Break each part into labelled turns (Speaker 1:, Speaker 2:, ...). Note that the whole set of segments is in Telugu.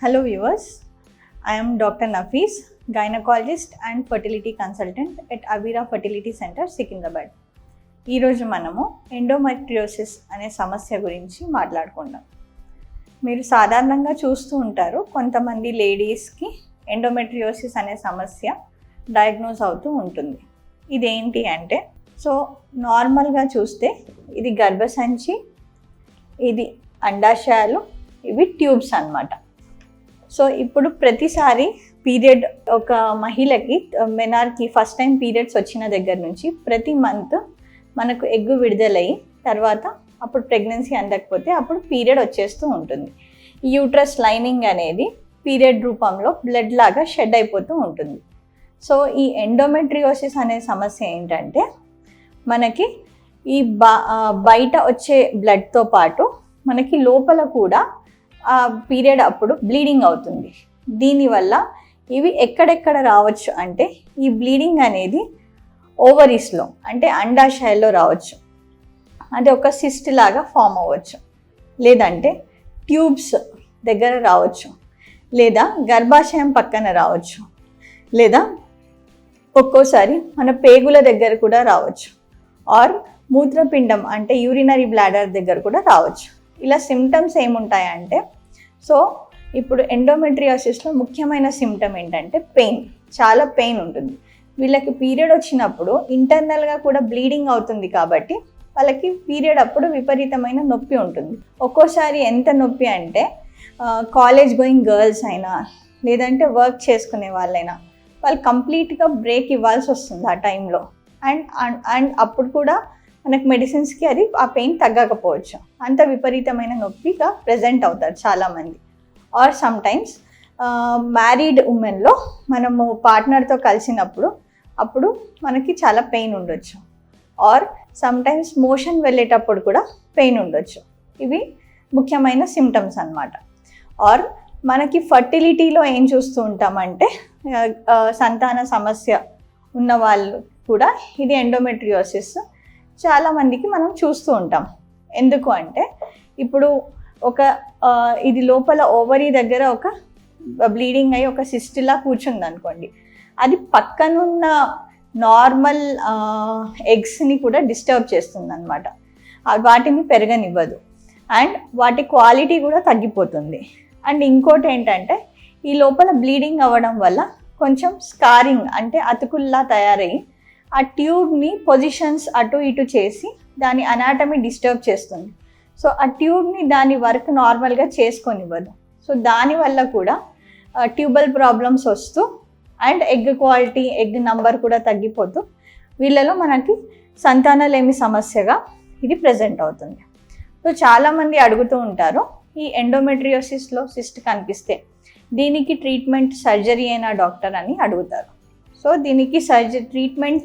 Speaker 1: Hello viewers, I am Dr. Nafis, gynecologist and fertility consultant at Avira Fertility Center, Secunderabad. ఈ రోజు మనము ఎండోమెట్రియోసిస్ అనే సమస్య గురించి మాట్లాడుకుందాం. మీరు సాధారణంగా చూస్తూ ఉంటారు, కొంతమంది లేడీస్కి ఎండోమెట్రియోసిస్ అనే సమస్య డయాగ్నోస్ అవుతూ ఉంటుంది. ఇదేంటి అంటే, నార్మల్గా చూస్తే ఇది గర్భసంచి, ఇది అండాశయాలు, ఇవి ట్యూబ్స్ అన్నమాట. ఇప్పుడు ప్రతిసారి పీరియడ్ ఒక మహిళకి మెనార్కి ఫస్ట్ టైం పీరియడ్స్ వచ్చిన దగ్గర నుంచి ప్రతి మంత్ మనకు ఎగ్గు విడుదలయ్యి తర్వాత అప్పుడు ప్రెగ్నెన్సీ అందకపోతే అప్పుడు పీరియడ్ వచ్చేస్తూ ఉంటుంది. ఈ యూట్రస్ లైనింగ్ అనేది పీరియడ్ రూపంలో బ్లడ్ లాగా షెడ్ అయిపోతూ ఉంటుంది. ఈ ఎండోమెట్రియోసిస్ అనే సమస్య ఏంటంటే, మనకి ఈ బయట వచ్చే బ్లడ్తో పాటు మనకి లోపల కూడా ఆ పీరియడ్ అప్పుడు బ్లీడింగ్ అవుతుంది. దీనివల్ల ఇవి ఎక్కడెక్కడ రావచ్చు అంటే, ఈ బ్లీడింగ్ అనేది ఓవరీస్లో అంటే అండాశయాల్లో రావచ్చు, అది ఒక సిస్ట్ లాగా ఫామ్ అవ్వచ్చు, లేదంటే ట్యూబ్స్ దగ్గర రావచ్చు, లేదా గర్భాశయం పక్కన రావచ్చు, లేదా ఒక్కోసారి మన పేగుల దగ్గర కూడా రావచ్చు, ఆర్ మూత్రపిండం అంటే యూరినరీ బ్లాడర్ దగ్గర కూడా రావచ్చు. ఇలా సిమ్టమ్స్ ఏముంటాయంటే, ఇప్పుడు ఎండోమెట్రియోసిస్లో ముఖ్యమైన సిమ్టమ్ ఏంటంటే పెయిన్, చాలా పెయిన్ ఉంటుంది. వీళ్ళకి పీరియడ్ వచ్చినప్పుడు ఇంటర్నల్గా కూడా బ్లీడింగ్ అవుతుంది కాబట్టి వాళ్ళకి పీరియడ్ అప్పుడు విపరీతమైన నొప్పి ఉంటుంది. ఒక్కోసారి ఎంత నొప్పి అంటే, కాలేజ్ గోయింగ్ గర్ల్స్ అయినా లేదంటే వర్క్ చేసుకునే వాళ్ళైనా వాళ్ళు కంప్లీట్గా బ్రేక్ ఇవ్వాల్సి వస్తుంది ఆ టైంలో. అండ్ అప్పుడు కూడా మనకు మెడిసిన్స్కి అది ఆ పెయిన్ తగ్గకపోవచ్చు, అంత విపరీతమైన నొప్పిగా ప్రజెంట్ అవుతారు చాలామంది. ఆర్ సమ్టైమ్స్ మ్యారీడ్ ఉమెన్లో మనము పార్ట్నర్తో కలిసినప్పుడు అప్పుడు మనకి చాలా పెయిన్ ఉండొచ్చు, ఆర్ సమ్టైమ్స్ మోషన్ వెళ్ళేటప్పుడు కూడా పెయిన్ ఉండొచ్చు. ఇవి ముఖ్యమైన సిమ్టమ్స్ అన్నమాట. ఆర్ మనకి ఫర్టిలిటీలో ఏం చూస్తూ ఉంటామంటే, సంతాన సమస్య ఉన్న వాళ్ళు కూడా ఇది ఎండోమెట్రియోసిస్ చాలామందికి మనం చూస్తూ ఉంటాం. ఎందుకు అంటే, ఇప్పుడు ఇది లోపల ఓవరీ దగ్గర ఒక బ్లీడింగ్ అయ్యి ఒక సిస్టులా కూర్చుంది అనుకోండి, అది పక్కనున్న నార్మల్ ఎగ్స్ని కూడా డిస్టర్బ్ చేస్తుంది అనమాట. వాటిని పెరగనివ్వదు అండ్ వాటి క్వాలిటీ కూడా తగ్గిపోతుంది. అండ్ ఇంకోటి ఏంటంటే, ఈ లోపల బ్లీడింగ్ అవ్వడం వల్ల కొంచెం స్కారింగ్ అంటే అతుకుల్లా తయారయ్యి ఆ ట్యూబ్ని పొజిషన్స్ అటు ఇటు చేసి దాని అనాటమీ డిస్టర్బ్ చేస్తుంది. ఆ ట్యూబ్ని దాని వర్క్ నార్మల్గా చేసుకొనివ్వదు. దానివల్ల కూడా ట్యూబల్ ప్రాబ్లమ్స్ వస్తూ and egg quality, egg number కూడా తగ్గిపోతూ వీళ్ళలో మనకి సంతానలేమి సమస్యగా ఇది ప్రజెంట్ అవుతుంది. చాలామంది అడుగుతూ ఉంటారు, ఈ ఎండోమెట్రియోసిస్లో సిస్ట్ కనిపిస్తే దీనికి ట్రీట్మెంట్ సర్జరీ అయినా డాక్టర్ అని అడుగుతారు. దీనికి ట్రీట్మెంట్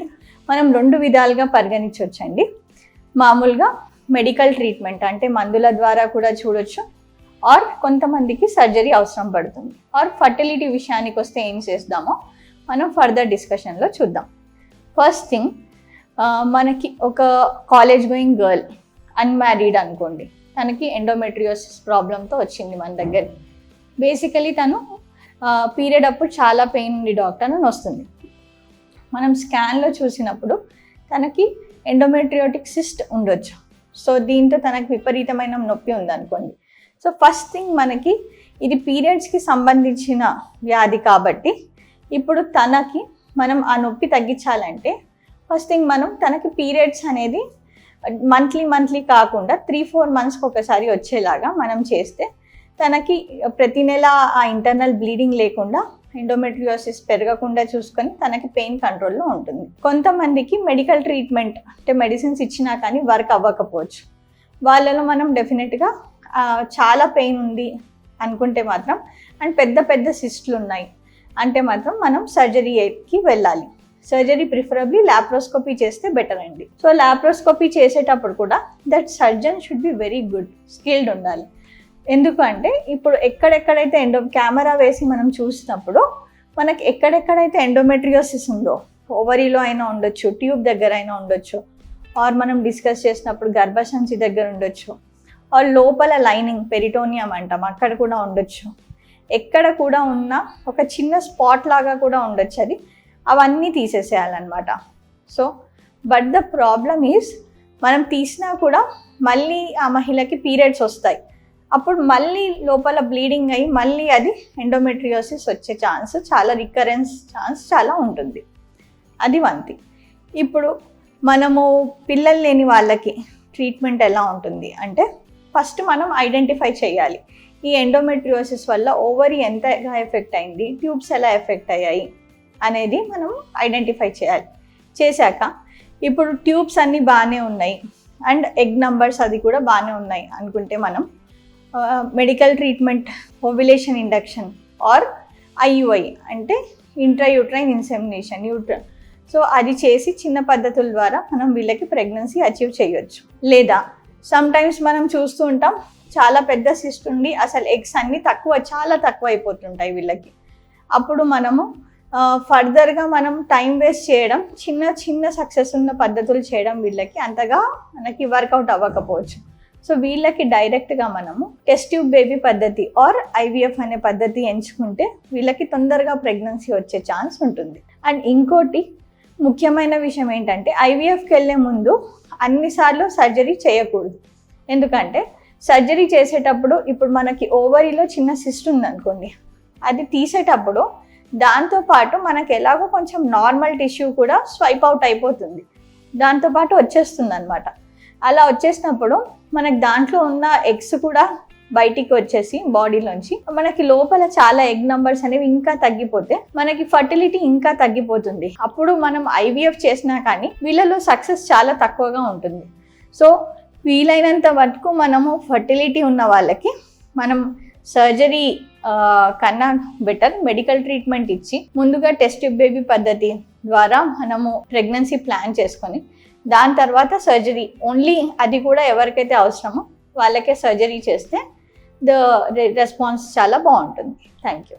Speaker 1: మనం 2 విధాలుగా పరిగణించవచ్చండి. మామూలుగా మెడికల్ ట్రీట్మెంట్ అంటే మందుల ద్వారా కూడా చూడొచ్చు, ఆర్ కొంతమందికి సర్జరీ అవసరం పడుతుంది. ఆర్ ఫర్టిలిటీ విషయానికి వస్తే ఏం చేద్దామో మనం ఫర్దర్ డిస్కషన్లో చూద్దాం. ఫస్ట్ థింగ్, మనకి ఒక కాలేజ్ గోయింగ్ గర్ల్ అన్మ్యారీడ్ అనుకోండి, తనకి ఎండోమెట్రియోసిస్ ప్రాబ్లంతో వచ్చింది మన దగ్గర. బేసికలీ తను పీరియడ్ అప్పుడు చాలా పెయిన్ ఉంది డాక్టర్ అని వస్తుంది. మనం స్కాన్లో చూసినప్పుడు తనకి ఎండోమెట్రియోటిక్ సిస్ట్ ఉండొచ్చు. దీంతో తనకి విపరీతమైన నొప్పి ఉందనుకోండి. ఫస్ట్ థింగ్, మనకి ఇది పీరియడ్స్కి సంబంధించిన వ్యాధి కాబట్టి ఇప్పుడు తనకి మనం ఆ నొప్పి తగ్గించాలంటే ఫస్ట్ థింగ్ మనం తనకి పీరియడ్స్ అనేది మంత్లీ కాకుండా 3-4 మంత్స్కి ఒకసారి వచ్చేలాగా మనం చేస్తే తనకి ప్రతి నెల ఆ ఇంటర్నల్ బ్లీడింగ్ లేకుండా ఎండోమెట్రియోసిస్ పెరగకుండా చూసుకొని తనకి పెయిన్ కంట్రోల్లో ఉంటుంది. కొంతమందికి మెడికల్ ట్రీట్మెంట్ అంటే మెడిసిన్స్ ఇచ్చినా కానీ వర్క్ అవ్వకపోవచ్చు. వాళ్ళలో మనం డెఫినెట్గా చాలా పెయిన్ ఉంది అనుకుంటే మాత్రం అండ్ పెద్ద సిస్టులు ఉన్నాయి అంటే మాత్రం మనం సర్జరీకి వెళ్ళాలి. సర్జరీ ప్రిఫరబ్లీ లాప్రోస్కోపీ చేస్తే బెటర్ అండి. లాప్రోస్కోపీ చేసేటప్పుడు కూడా that surgeon should be very good, skilled ఉండాలి. ఎందుకంటే ఇప్పుడు ఎక్కడెక్కడైతే కెమెరా వేసి మనం చూసినప్పుడు మనకి ఎక్కడెక్కడైతే ఎండోమెట్రియోసిస్ ఉందో, ఓవరీలో అయినా ఉండొచ్చు, ట్యూబ్ దగ్గర అయినా ఉండొచ్చు, ఆర్ మనం డిస్కస్ చేసినప్పుడు గర్భసంచి దగ్గర ఉండొచ్చు, ఆర్ లోపల లైనింగ్ పెరిటోనియం అంటాం అక్కడ కూడా ఉండొచ్చు. ఎక్కడ కూడా ఉన్న ఒక చిన్న స్పాట్ లాగా కూడా ఉండొచ్చు, అది అవన్నీ తీసేసేయాలన్నమాట. So but the problem is మనం తీసినా కూడా మళ్ళీ ఆ మహిళకి పీరియడ్స్ వస్తాయి, అప్పుడు మళ్ళీ లోపల బ్లీడింగ్ అయ్యి మళ్ళీ అది ఎండోమెట్రియోసిస్ వచ్చే ఛాన్స్, చాలా రికరెన్స్ ఛాన్స్ చాలా ఉంటుంది. అది వన్ థింగ్. ఇప్పుడు మనము పిల్లలు లేని వాళ్ళకి ట్రీట్మెంట్ ఎలా ఉంటుంది అంటే, ఫస్ట్ మనం ఐడెంటిఫై చేయాలి ఈ ఎండోమెట్రియోసిస్ వల్ల ఓవరీ ఎంతగా ఎఫెక్ట్ అయింది, ట్యూబ్స్ ఎలా ఎఫెక్ట్ అయ్యాయి అనేది మనం ఐడెంటిఫై చేయాలి. చేశాక ఇప్పుడు ట్యూబ్స్ అన్నీ బాగానే ఉన్నాయి అండ్ ఎగ్ నంబర్స్ అది కూడా బాగానే ఉన్నాయి అనుకుంటే మనం medical treatment, ovulation induction or IUI అంటే ఇంట్రాయూట్రైన్ ఇన్సెమినేషన్, సో అది చేసి చిన్న పద్ధతుల ద్వారా మనం వీళ్ళకి ప్రెగ్నెన్సీ అచీవ్ చేయొచ్చు. లేదా సమ్టైమ్స్ మనం చూస్తూ ఉంటాం చాలా పెద్ద సిస్ట్ ఉండి అసలు ఎగ్స్ అన్నీ చాలా తక్కువ అయిపోతుంటాయి వీళ్ళకి. అప్పుడు మనము ఫర్దర్గా మనం టైం వేస్ట్ చేయడం, చిన్న సక్సెస్ ఉన్న పద్ధతులు చేయడం వీళ్ళకి అంతగా మనకి వర్కౌట్ అవ్వకపోవచ్చు. సో వీళ్ళకి డైరెక్ట్గా మనము టెస్ట్ ట్యూబ్ బేబీ పద్ధతి ఆర్ ఐవీఎఫ్ అనే పద్ధతి ఎంచుకుంటే వీళ్ళకి తొందరగా ప్రెగ్నెన్సీ వచ్చే ఛాన్స్ ఉంటుంది. అండ్ ఇంకోటి ముఖ్యమైన విషయం ఏంటంటే, ఐవీఎఫ్కి వెళ్ళే ముందు అన్నిసార్లు సర్జరీ చేయకూడదు. ఎందుకంటే సర్జరీ చేసేటప్పుడు ఇప్పుడు మనకి ఓవరీలో చిన్న సిస్ట్ ఉందనుకోండి, అది తీసేటప్పుడు దాంతోపాటు మనకి ఎలాగో కొంచెం నార్మల్ టిష్యూ కూడా స్వైప్ అవుట్ అయిపోతుంది, దాంతోపాటు వచ్చేస్తుంది అనమాట. అలా వచ్చేసినప్పుడు మనకి దాంట్లో ఉన్న ఎగ్స్ కూడా బయటికి వచ్చేసి బాడీలోంచి మనకి లోపల చాలా ఎగ్ నంబర్స్ అనేవి ఇంకా తగ్గిపోతే మనకి ఫర్టిలిటీ ఇంకా తగ్గిపోతుంది. అప్పుడు మనం ఐవీఎఫ్ చేసినా కానీ వీళ్ళలో సక్సెస్ చాలా తక్కువగా ఉంటుంది. సో వీలైనంత వరకు మనము ఫర్టిలిటీ ఉన్న వాళ్ళకి మనం సర్జరీ కన్నా బెటర్ మెడికల్ ట్రీట్మెంట్ ఇచ్చి ముందుగా టెస్ట్ ట్యూబ్ బేబీ పద్ధతి ద్వారా మనము ప్రెగ్నెన్సీ ప్లాన్ చేసుకొని దాని తర్వాత సర్జరీ, ఓన్లీ అది కూడా ఎవరికైతే అవసరమో వాళ్ళకే సర్జరీ చేస్తే ద రెస్పాన్స్ చాలా బాగుంటుంది. Thank you.